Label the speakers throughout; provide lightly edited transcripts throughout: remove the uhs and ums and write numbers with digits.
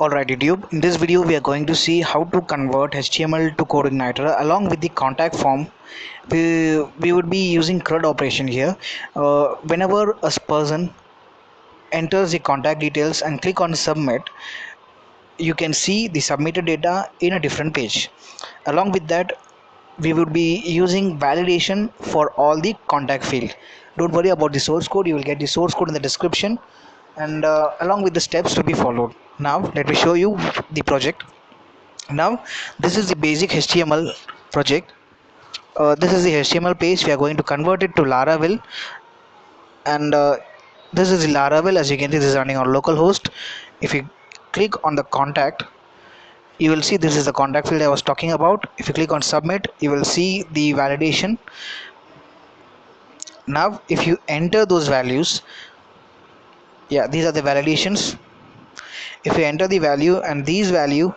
Speaker 1: Alright YouTube, in this video we are going to see how to convert HTML to Codeigniter along with the contact form. We would be using CRUD operation here. Whenever a person enters the contact details and click on submit, you can see the submitted data in a different page. Along with that, we would be using validation for all the contact field. Don't worry about the source code, you will get the source code in the description, and along with the steps to be followed. Now let me show you the project. Now this is the basic HTML project. This is the HTML page. We are going to convert it to Laravel, and this is the Laravel. As you can see, this is running on localhost. If you click on the contact, you will see this is the contact field I was talking about. If you click on submit, you will see the validation. Now if you enter those values, yeah, these are the validations. If you enter the value, and these value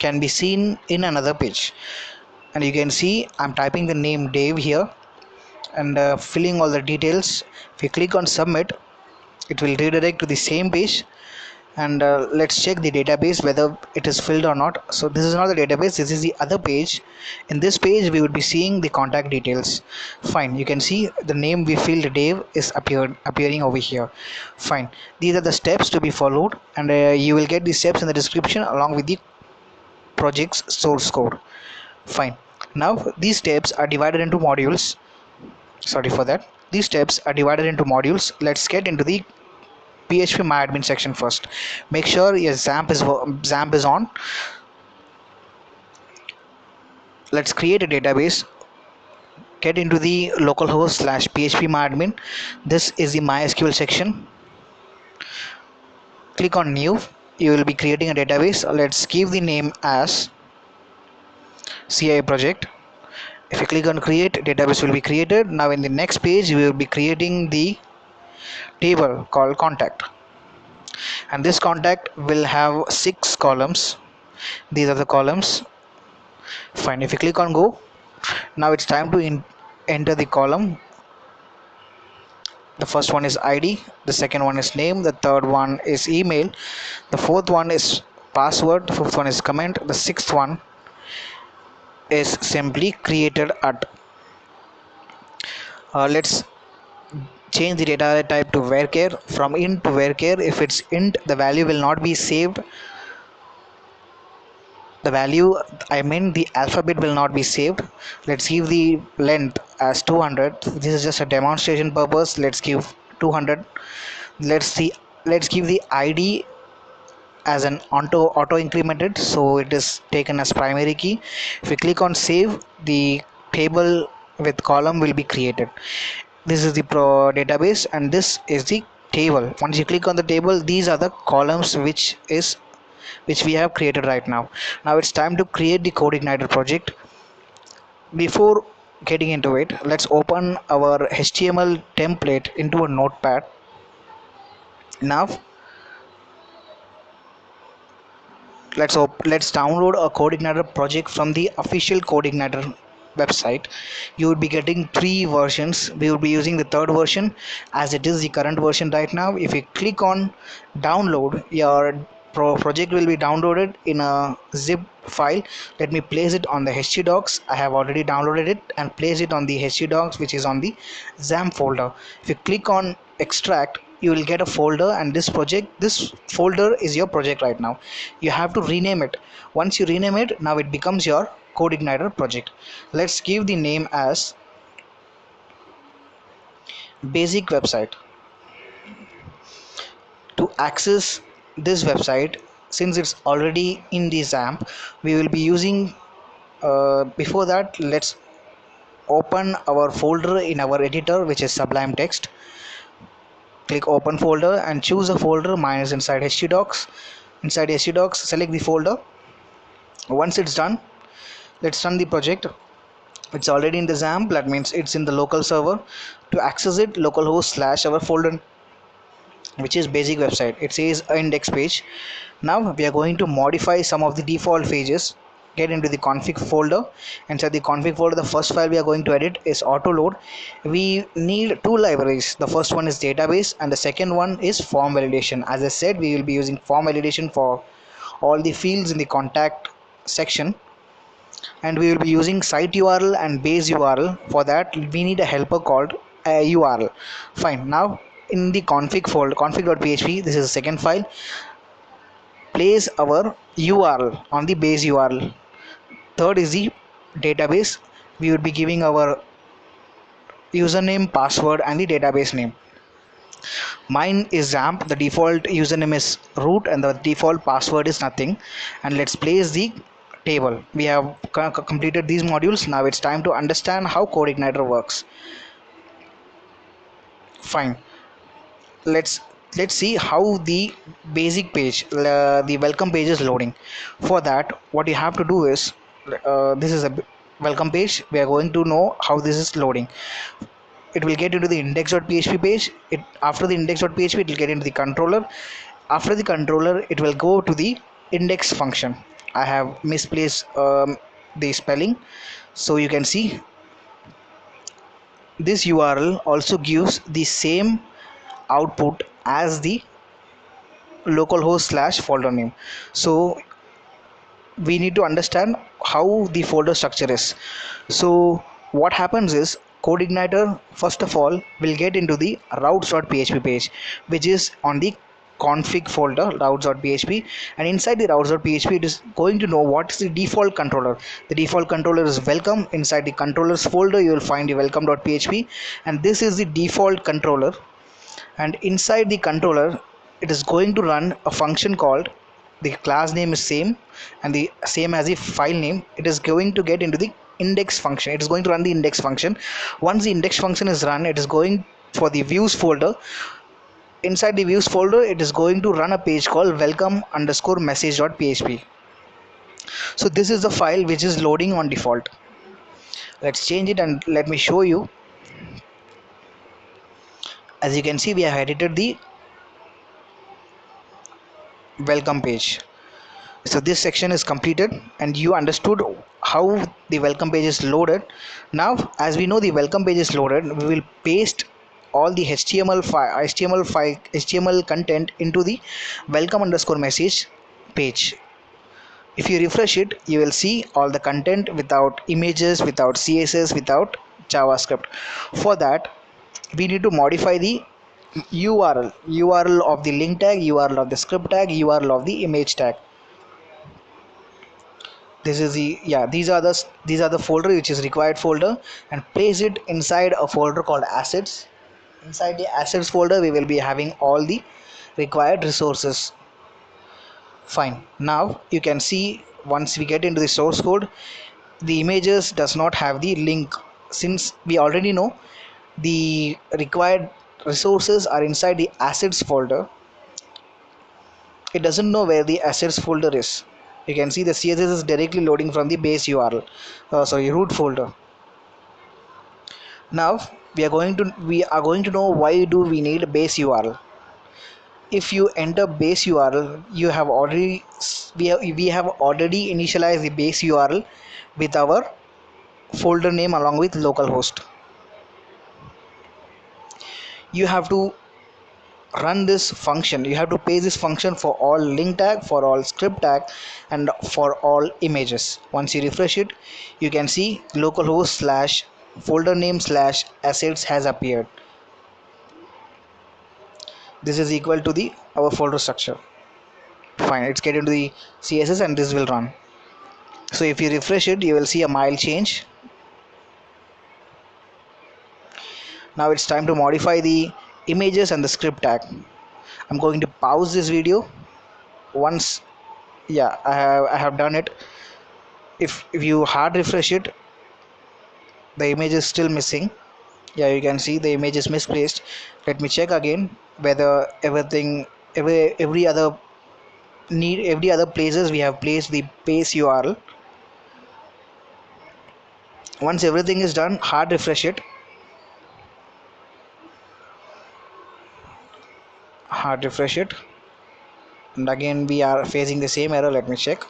Speaker 1: can be seen in another page, and you can see I'm typing the name Dave here and filling all the details. If you click on submit, it will redirect to the same page, and let's check the database whether it is filled or not. So this is not the database, this is the other page. In this page we would be seeing the contact details. Fine, you can see the name we filled Dave is appearing over here. Fine, these are the steps to be followed, and you will get the steps in the description along with the project's source code. Fine, now these steps are divided into modules. Sorry for that. These steps are divided into modules. Let's get into the PHPmyadmin section first. Make sure your XAMP is on. Let's create a database. Get into the localhost / PHPmyadmin. This is the MySQL section. Click on new. You will be creating a database. Let's give the name as CI project. If you click on create, database will be created. Now in the next page we will be creating the table called contact, and this contact will have 6 columns. These are the columns. Fine, if you click on go, now it's time to enter the column. The first one is ID, the second one is name, the third one is email, the fourth one is password, the fifth one is comment, the sixth one is simply created at. Let's change the data type to varchar. From int to varchar. If it's int, the value will not be saved. The value, I mean the alphabet, will not be saved. Let's give the length as 200. This is just a demonstration purpose. Let's give 200. Let's give the ID as an auto incremented, so it is taken as primary key. If you click on save, the table with column will be created. This is the database, and this is the table. Once you click on the table, these are the columns which we have created right now. Now it's time to create the Codeigniter project. Before getting into it, let's open our HTML template into a Notepad. Now let's download a Codeigniter project from the official Codeigniter website. You would be getting 3 versions. We will be using the 3rd version as it is the current version right now. If you click on download, your project will be downloaded in a zip file. Let me place it on the HTDOCS. I have already downloaded it and place it on the HTDOCS, which is on the XAMP folder. If you click on extract, you will get a folder, and this folder is your project right now. You have to rename it. Once you rename it, now it becomes your Codeigniter project. Let's give the name as basic website. To access this website, since it's already in the XAMP, we will be using before that, let's open our folder in our editor, which is Sublime text. Click open folder and choose a folder. Mine is inside HTDOCS. Inside HTDOCS, select the folder. Once it's done, let's run the project. It's already in the XAMP, that means it's in the local server. To access it, localhost / our folder, which is basic website. It says index page. Now we are going to modify some of the default pages. Get into the config folder. Inside the config folder, the first file we are going to edit is Autoload. We need 2 libraries. The first one is database, and the second one is form validation. As I said, we will be using form validation for all the fields in the contact section, and we will be using site URL and base URL. For that we need a helper called URL. Fine. Now in the config folder, config.php, this is the second file, place our URL on the base URL. Third is the database. We would be giving our username, password, and the database name. Mine is XAMP, the default username is root, and the default password is nothing. And let's place the table. We have completed these modules. Now it's time to understand how Codeigniter works. Fine. let's let's see how the basic page, the welcome page is loading. For that, what you have to do is, this is a welcome page. We are going to know how this is loading. It will get into the index.php page. After the index.php, it will get into the controller. After the controller, it will go to the index function. I have misplaced the spelling, so you can see this URL also gives the same output as the localhost slash folder name. So we need to understand how the folder structure is. So what happens is, Codeigniter first of all will get into the routes.php page, which is on the config folder, routes.php, and inside the routes.php it is going to know what is the default controller. The default controller is welcome. Inside the controllers folder you will find the welcome.php, and this is the default controller. And inside the controller it is going to run a function called, the class name is same and the same as the file name. It is going to get into the index function. It is going to run the index function. Once the index function is run, it is going for the views folder. Inside the views folder it is going to run a page called welcome underscore message.php. So this is the file which is loading on default. Let's change it and let me show you. As you can see, we have edited the welcome page. So this section is completed and you understood how the welcome page is loaded. Now as we know the welcome page is loaded, we will paste all the HTML content into the welcome underscore message page. If you refresh it, you will see all the content without images, without CSS, without JavaScript. For that we need to modify the URL of the link tag, URL of the script tag, URL of the image tag. This is the, yeah, these are the folder which is required folder, and place it inside a folder called assets. Inside the assets folder we will be having all the required resources. Fine. Now you can see, once we get into the source code, the images does not have the link. Since we already know the required resources are inside the assets folder, it doesn't know where the assets folder is. You can see the CSS is directly loading from the base URL, root folder. Now we are going to know why do we need a base URL. If you enter base URL, we have already initialized the base URL with our folder name along with localhost. You have to run this function. You have to paste this function for all link tag, for all script tag, and for all images. Once you refresh it, you can see localhost slash folder name slash assets has appeared. This is equal to the our folder structure. Fine, it's get into the CSS and this will run. So if you refresh it, you will see a mild change. Now it's time to modify the images and the script tag. I'm going to pause this video. Once, yeah, I have done it. If you hard refresh it, the image is still missing. Yeah, you can see the image is misplaced. Let me check again whether every other places we have placed the base URL. Once everything is done, hard refresh it. Hard refresh it, and again we are facing the same error. Let me check.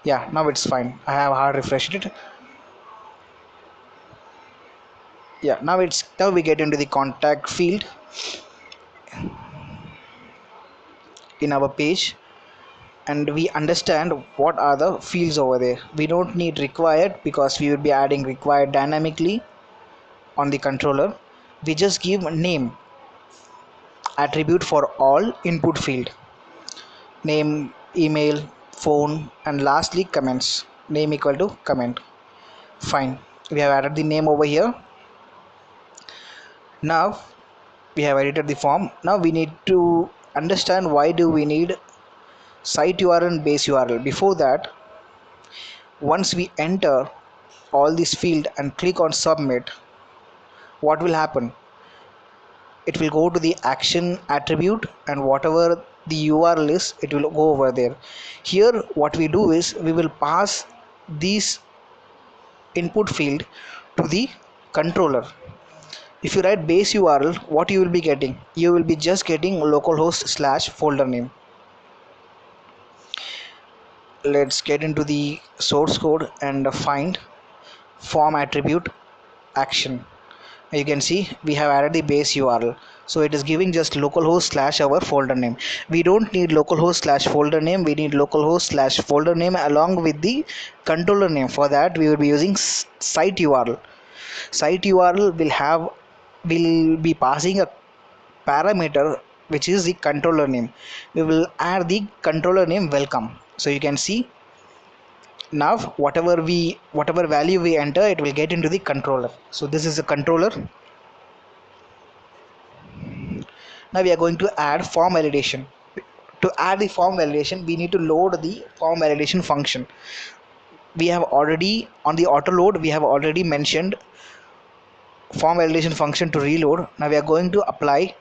Speaker 1: Yeah, now it's fine. I have hard refreshed it. Yeah, now we get into the contact field in our page. and we understand what are the fields over there. We don't need required because we will be adding required dynamically on the controller. We just give name attribute for all input field, name, email, phone, and lastly comments, name equal to comment. Fine, we have added the name over here. Now we have edited the form. Now we need to understand why do we need site URL and base URL. Before that, once we enter all this field and click on submit, what will happen? It will go to the action attribute, and whatever the URL is, it will go over there. Here what we do is we will pass this input field to the controller. If you write base URL, what you will be getting? You will be just getting localhost / folder name. Let's get into the source code and find form attribute action. You can see we have added the base URL, so it is giving just localhost / our folder name. We don't need localhost / folder name, we need localhost / folder name along with the controller name. For that we will be using site URL. Site URL will be passing a parameter which is the controller name. We will add the controller name welcome. So you can see now whatever value we enter, it will get into the controller. So this is a controller. Now we are going to add form validation. To add the form validation, we need to load the form validation function. We have already on the autoload, we have already mentioned form validation function to reload. Now we are going to apply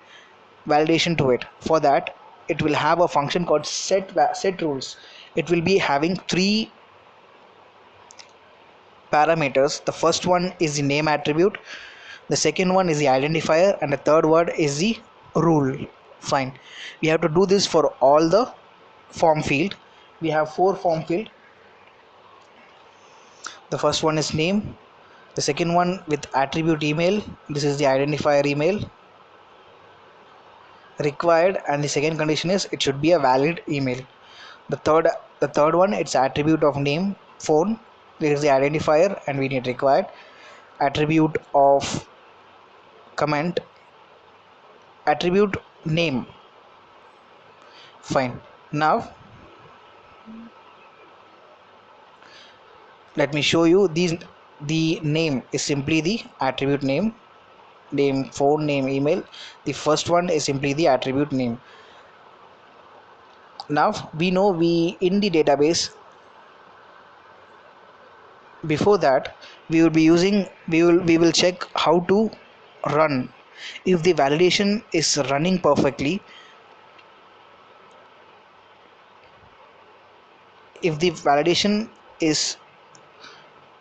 Speaker 1: validation to it. For that, it will have a function called set rules. It will be having three parameters. The first one is the name attribute, the second one is the identifier, and the third one is the rule. Fine, we have to do this for all the form field. We have 4 form field. The first one is name, the second one with attribute email, this is the identifier email required, and the second condition is it should be a valid email. The third one, it's attribute of name, phone, this is the identifier and we need required. Attribute of comment, attribute name. Fine, now let me show you these. The name is simply the attribute name, phone, name, email. The first one is simply the attribute name. Now we know we in the database, before that we will be using, we will check how to run. If the validation is running perfectly, if the validation is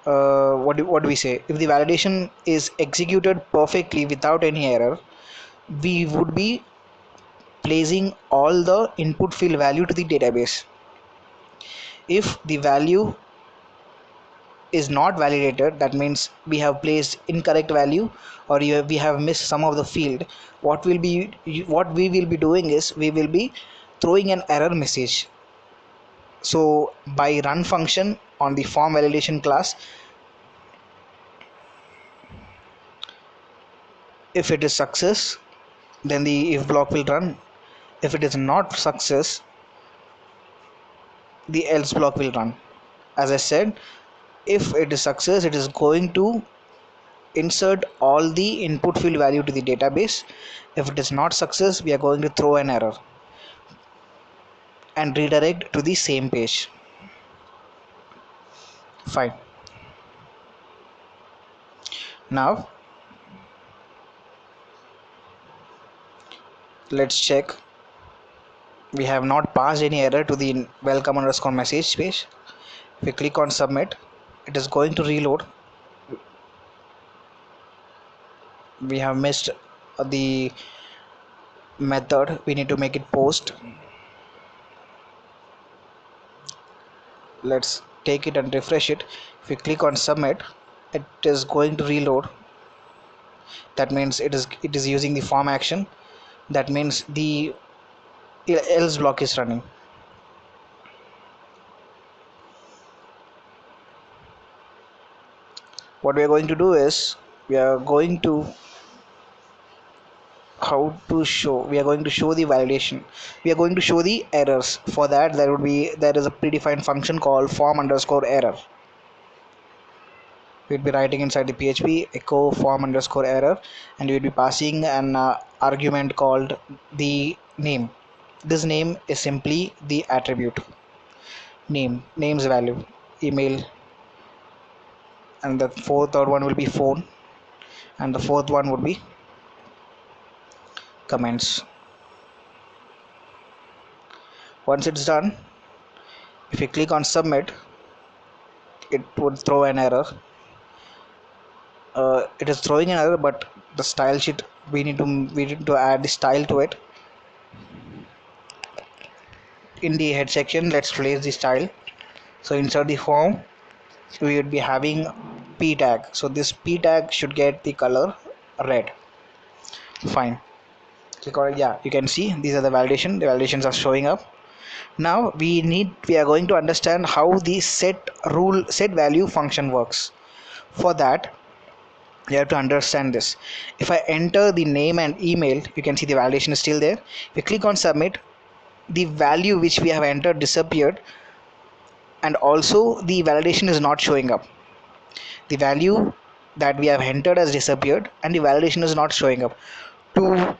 Speaker 1: what do we say, if the validation is executed perfectly without any error, we would be placing all the input field value to the database. If the value is not validated, that means we have placed incorrect value or we have missed some of the field, what we will be doing is we will be throwing an error message. So by run function on the form validation class, if it is success, then the if block will run. If it is not success, the else block will run. As I said, if it is success, it is going to insert all the input field value to the database. If it is not success, we are going to throw an error and redirect to the same page. Fine, now let's check. We have not passed any error to the welcome underscore message page. If we click on submit, it is going to reload. We have missed the method, we need to make it post. Let's take it and refresh it. If we click on submit, it is going to reload. That means it is using the form action. That means the else block is running. What we are going to do is we are going to we are going to show the validation. We are going to show the errors. For that, there is a predefined function called form underscore error. We'll be writing inside the PHP echo form underscore error, and we'll be passing an argument called the name. This name is simply the attribute name's value, email, and the third one will be phone, and the fourth one would be comments. Once it's done, if you click on submit, it would throw an error. It is throwing an error, but the style sheet, we need to add the style to it. In the head section, let's place the style. So inside the form, we would be having p tag. So this p tag should get the color red. Fine. Click on it. Yeah, you can see these are the validations are showing up. Now we are going to understand how the set value function works. For that, you have to understand this. If I enter the name and email, you can see the validation is still there. If you click on submit, the value which we have entered disappeared, and also the validation is not showing up. The value that we have entered has disappeared and the validation is not showing up. To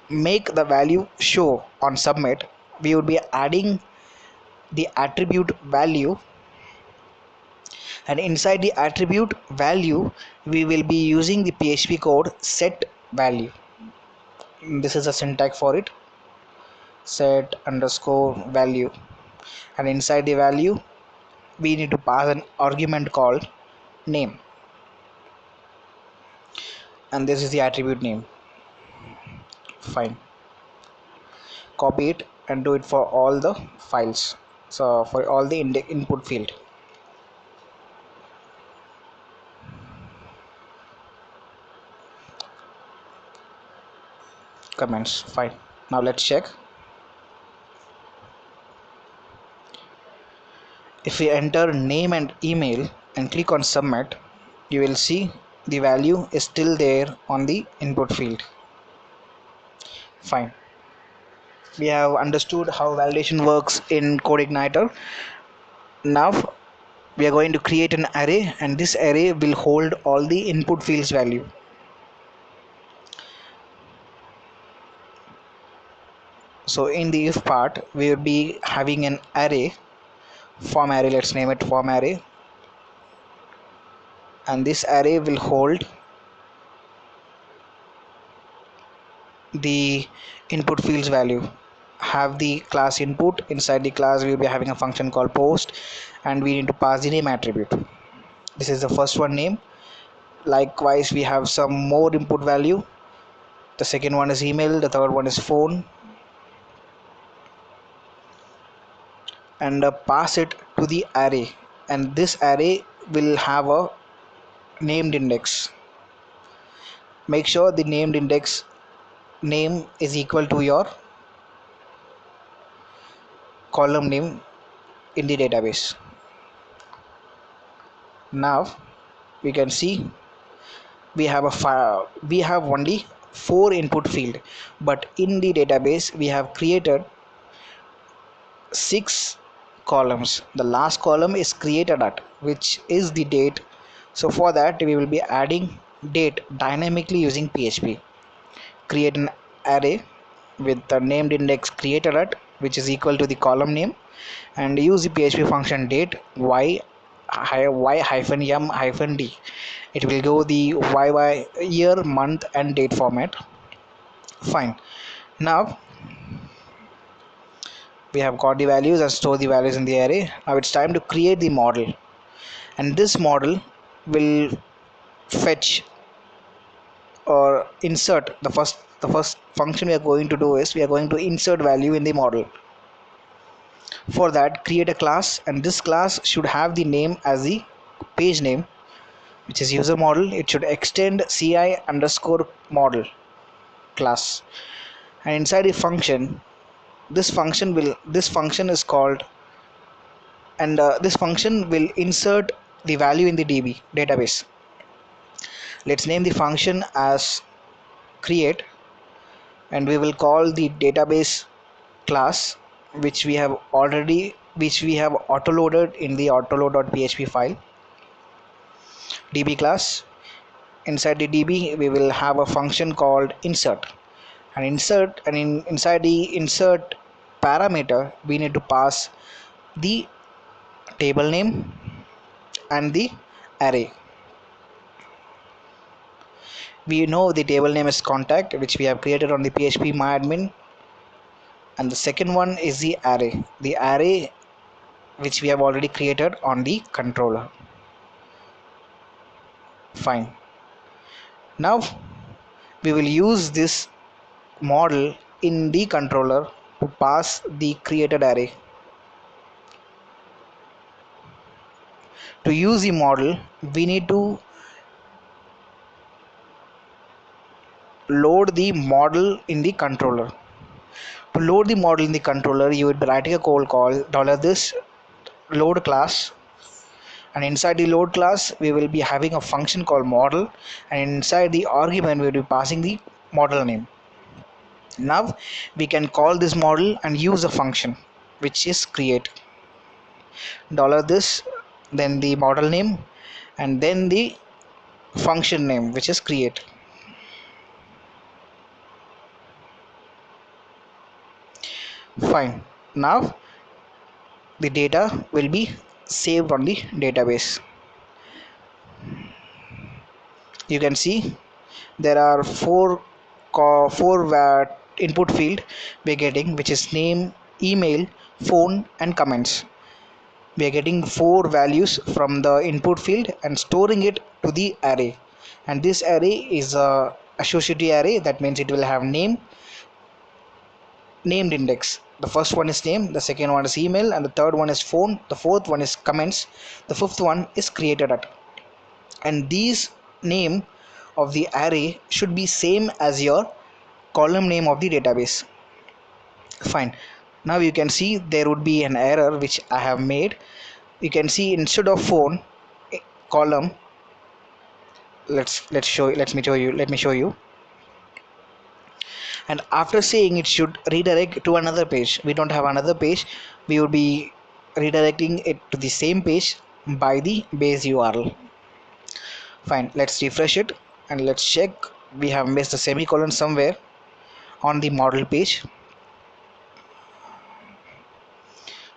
Speaker 1: make the value show on submit, we would be adding the attribute value, and inside the attribute value we will be using the PHP code set value. This is a syntax for it, set underscore value, and inside the value we need to pass an argument called name, and this is the attribute name. Fine, copy it and do it for all the files, so for all the input field. Comments. Fine, now let's check. If we enter name and email and click on submit, you will see the value is still there on the input field. Fine, we have understood how validation works in Codeigniter. Now we are going to create an array, and this array will hold all the input fields value. So in the if part, we will be having an array, form array, let's name it form array, and this array will hold the input fields value. Have the class input. Inside the class we will be having a function called post, and we need to pass the name attribute. This is the first one, name. Likewise, we have some more input value. The second one is email, the third one is phone, and pass it to the array, and this array will have a named index. Make sure the named index name is equal to your column name in the database. Now we can see we have only 4 input field, but in the database we have created 6 columns. The last column is created at, which is the date. So for that we will be adding date dynamically using PHP. Create an array with the named index created at, which is equal to the column name, and use the PHP function date y hyphen m hyphen d. It will go the y year, month and date format. Fine, now we have got the values and store the values in the array. Now it's time to create the model, and this model will fetch or insert the first function we are going to do is we are going to insert value in the model. For that, create a class, and this class should have the name as the page name, which is user model. It should extend ci underscore model class, and inside the function, this function is called, and this function will insert the value in the database. Let's name the function as create, and we will call the database class which we have autoloaded in the autoload.php file db class. Inside the db we will have a function called insert, inside the insert parameter we need to pass the table name and the array. We know the table name is contact, which we have created on the PHPmyadmin, and the second one is the array which we have already created on the controller. Fine. Now we will use this model in the controller to pass the created array. To use the model, we need to load the model in the controller. To load the model in the controller, you would be writing a code called $this load class, and inside the load class we will be having a function called model, and inside the argument we will be passing the model name. Now we can call this model and use a function which is create. $this, then the model name, and then the function name which is create. Fine. Now the data will be saved on the database. You can see there are four input field we are getting, which is name, email, phone, and comments. We are getting 4 values from the input field and storing it to the array, and this array is a associative array. That means it will have named index. The first one is name, the second one is email, and the third one is phone, the fourth one is comments, the fifth one is created at. And these name of the array should be same as your column name of the database. Fine. Now you can see there would be an error which I have made. You can see instead of phone column, let me show you. And after saying it should redirect to another page, we don't have another page. We would be redirecting it to the same page by the base URL. Fine, let's refresh it and let's check. We have missed a semicolon somewhere on the model page.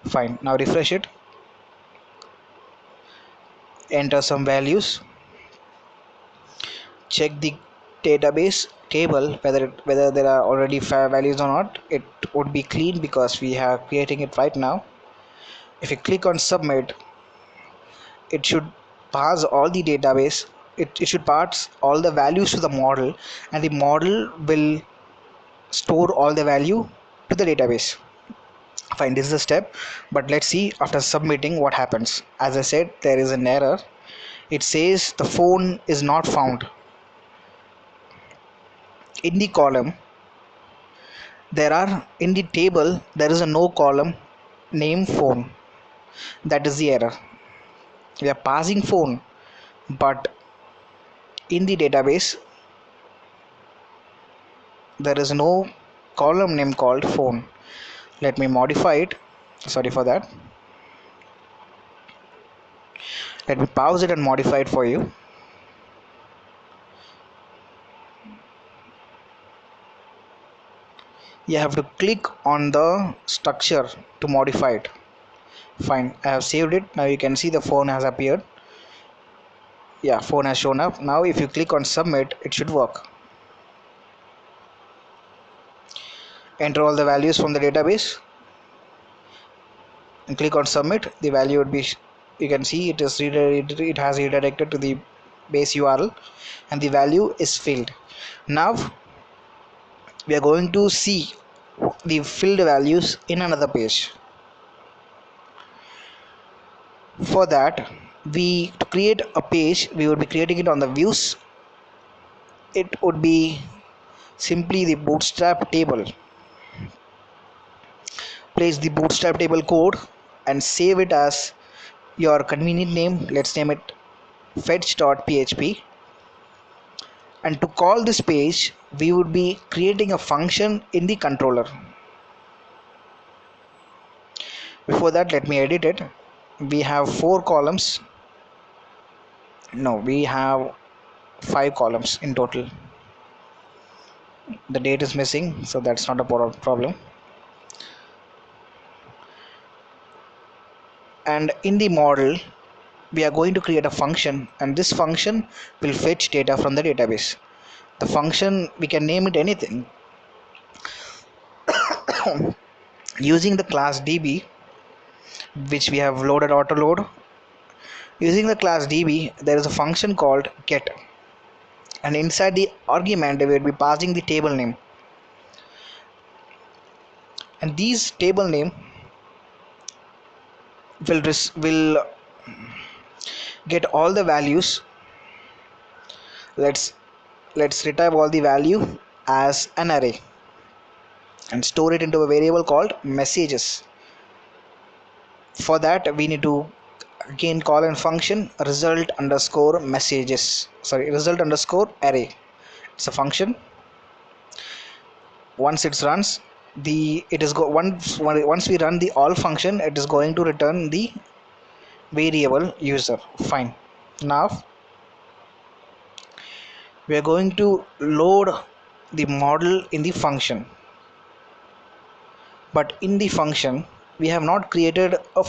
Speaker 1: Fine, now refresh it, enter some values, check the database table whether there are already values or not. It would be clean because we are creating it right now. If you click on submit, it should pass all the database, it should pass all the values to the model, and the model will store all the value to the database. Fine, this is a step, but let's see after submitting what happens. As I said, there is an error. It says the phone is not found. In the column in the table there is a no column name phone. That is the error. We are passing phone, but in the database there is no column name called phone. Let me modify it. Sorry for that. Let me pause it and modify it for you. You have to click on the structure to modify it. Fine, I have saved it. Now you can see the phone has appeared. Yeah, phone has shown up. Now if you click on submit, it should work. Enter all the values from the database and click on submit. The value would be, you can see it has redirected to the base URL and the value is filled. Now we are going to see the filled values in another page. For that, to create a page, we would be creating it on the views. It would be simply the bootstrap table. Place the bootstrap table code and save it as your convenient name. Let's name it fetch.php. And to call this page, we would be creating a function in the controller. Before that, let me edit it. We have 4 columns. No, we have 5 columns in total. The date is missing, so that's not a problem. And in the model, we are going to create a function, and this function will fetch data from the database. The function, we can name it anything. Using the class db, which we have loaded autoload. Using the class db, there is a function called get, and inside the argument we will be passing the table name, and these table name will get all the values. Let's retrieve all the value as an array and store it into a variable called messages. For that, we need to again call a function result underscore messages, result underscore array. It's a function. Once it runs, once we run the all function, it is going to return the variable user. Fine. Now we are going to load the model in the function, but in the function we have not created a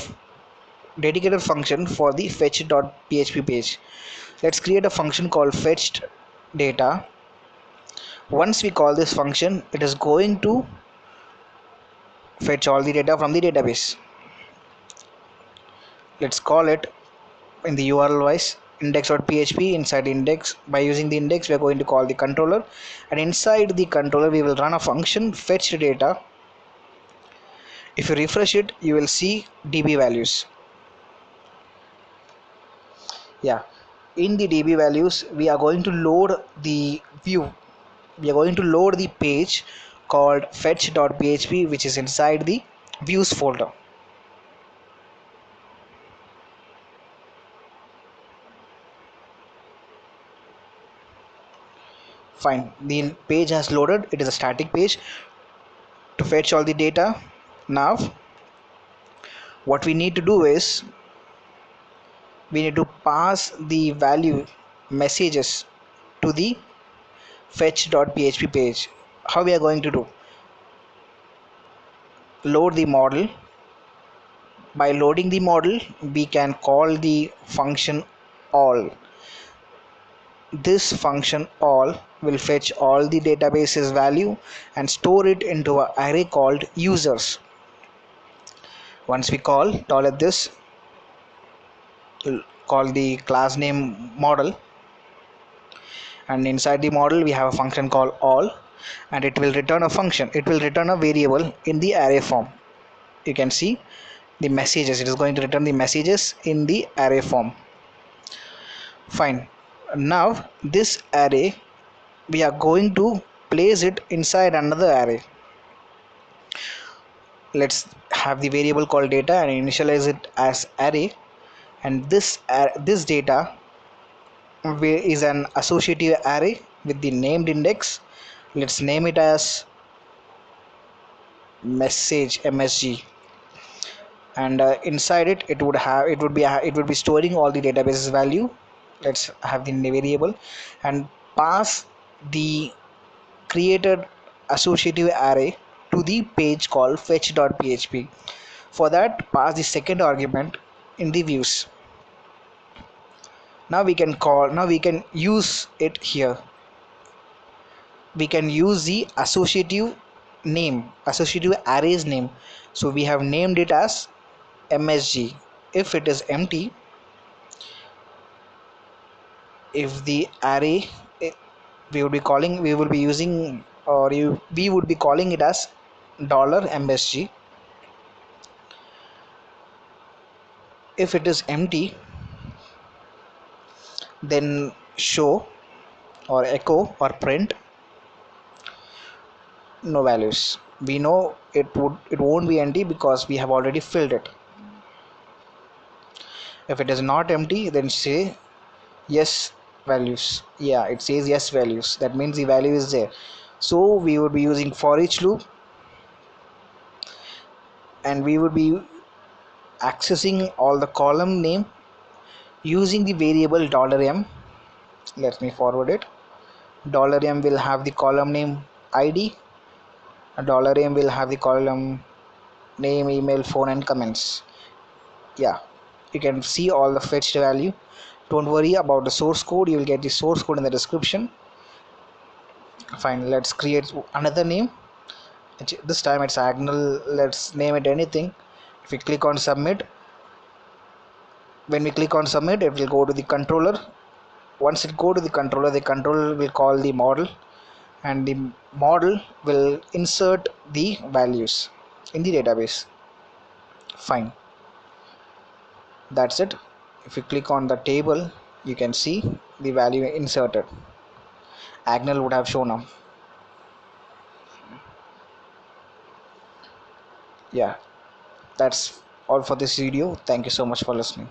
Speaker 1: dedicated function for the fetch.php page. Let's create a function called fetched data. Once we call this function, it is going to fetch all the data from the database. Let's call it in the URL wise index.php. Inside index, by using the index, we are going to call the controller, and inside the controller we will run a function fetched data. If you refresh it, you will see db values. Yeah, in the db values we are going to load the view. We are going to load the page called fetch.php, which is inside the views folder. Fine, the page has loaded. It is a static page to fetch all the data. Now what we need to do is we need to pass the value messages to the fetch.php page. How we are going to do? Load the model. By loading the model, we can call the function all. This function all will fetch all the database's value and store it into an array called users. Once we call this, call the class name model, and inside the model we have a function called all, and it will return a function. It will return a variable in the array form. You can see the messages. It is going to return the messages in the array form. Fine. Now this array, we are going to place it inside another array. Let's have the variable called data and initialize it as array, and this data is an associative array with the named index. Let's name it as message msg, and inside it would be storing all the databases value. Let's have the variable and pass the created associative array to the page called fetch.php. For that, pass the second argument in the views. Now we can use it here. We can use the associative array's name. So we have named it as msg. If it is empty, if the array, we would be calling it as $msg. If it is empty, then show or echo or print no values. We know it won't be empty because we have already filled it. If it is not empty, then say yes, values. Yeah, it says yes values, that means the value is there. So we would be using for each loop, and we would be accessing all the column name using the variable $m. Let me forward it. $m will have the column name id, $m will have the column name, email, phone, and comments. Yeah, you can see all the fetched value. Don't worry about the source code, you will get the source code in the description. Fine, let's create another name. This time it's Agnel. Let's name it anything. If we click on submit, when we click on submit, it will go to the controller. Once it go to the controller will call the model, and the model will insert the values in the database. Fine, that's it. If you click on the table, you can see the value inserted. Agnel would have shown up. Yeah, that's all for this video. Thank you so much for listening.